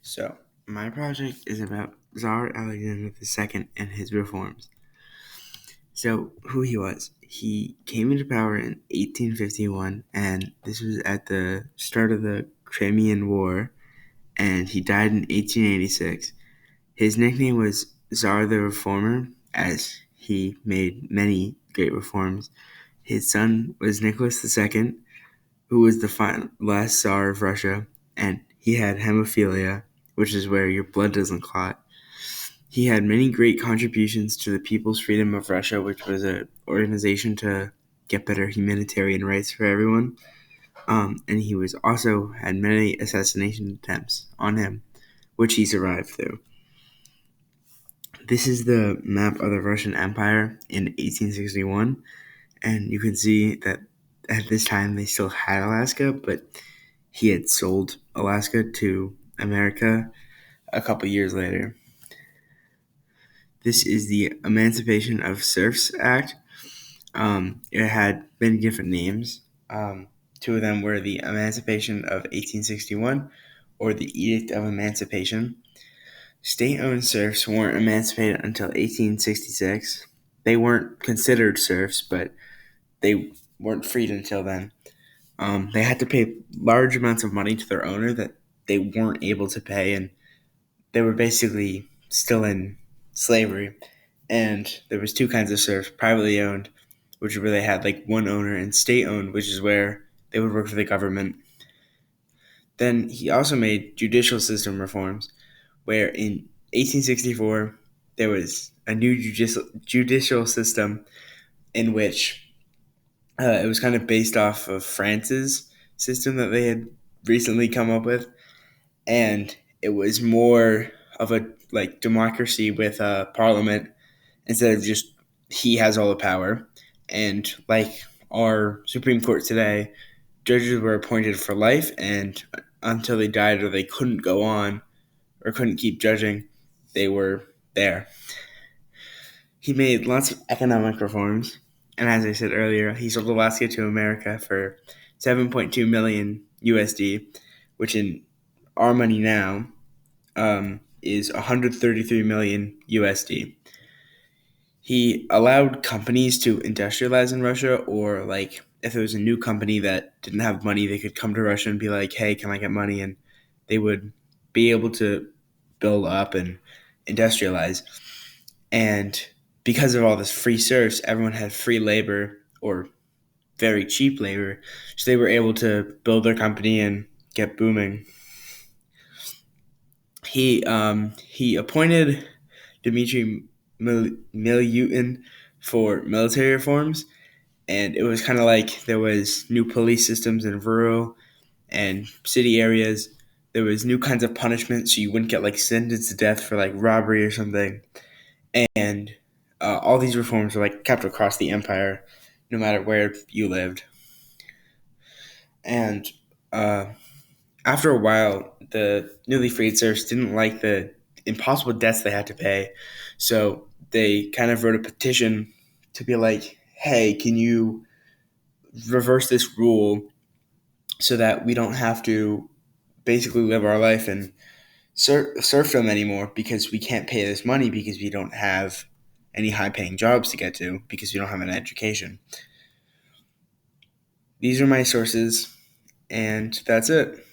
So, my project is about Tsar Alexander II and his reforms. So, who he was. He came into power in 1851, and this was at the start of the Crimean War, and he died in 1886. His nickname was Tsar the Reformer, as he made many great reforms. His son was Nicholas II, who was the last Tsar of Russia, and he had hemophilia, which is where your blood doesn't clot. He had many great contributions to the People's Freedom of Russia, which was an organization to get better humanitarian rights for everyone. And he was also had many assassination attempts on him, which he survived through. This is the map of the Russian Empire in 1861, and you can see that at this time they still had Alaska, but he had sold Alaska to America a couple years later. This is the Emancipation of Serfs Act. It had many different names. Two of them were the Emancipation of 1861 or the Edict of Emancipation. State-owned serfs weren't emancipated until 1866. They weren't considered serfs, but they weren't freed until then. They had to pay large amounts of money to their owner that they weren't able to pay, and they were basically still in slavery. And there was two kinds of serfs: privately owned, which is where they had like one owner, and state-owned, which is where they would work for the government. Then he also made judicial system reforms, where in 1864 there was a new judicial system in which it was kind of based off of France's system that they had recently come up with, and it was more of a like democracy with a parliament instead of just he has all the power. And like our Supreme Court today, judges were appointed for life, and until they died or they couldn't go on or couldn't keep judging, they were there. He made lots of economic reforms, and as I said earlier, he sold Alaska to America for 7.2 million USD, which in our money now is 133 million USD. He allowed companies to industrialize in Russia, or like if there was a new company that didn't have money, they could come to Russia and be like, "Hey, can I get money?" And they would be able to build up and industrialize. And because of all this free serfs, everyone had free labor or very cheap labor, so they were able to build their company and get booming. He appointed Dmitry Milyutin for military reforms, and it was kind of like there was new police systems in rural and city areas. There was new kinds of punishment, so you wouldn't get like sentenced to death for like robbery or something. And all these reforms were like kept across the empire, no matter where you lived. And uh, after a while, the newly freed serfs didn't like the impossible debts they had to pay, so they kind of wrote a petition to be like, "Hey, can you reverse this rule so that we don't have to basically live our life in serfdom anymore because we can't pay this money because we don't have any high-paying jobs to get to because we don't have an education." These are my sources, and that's it.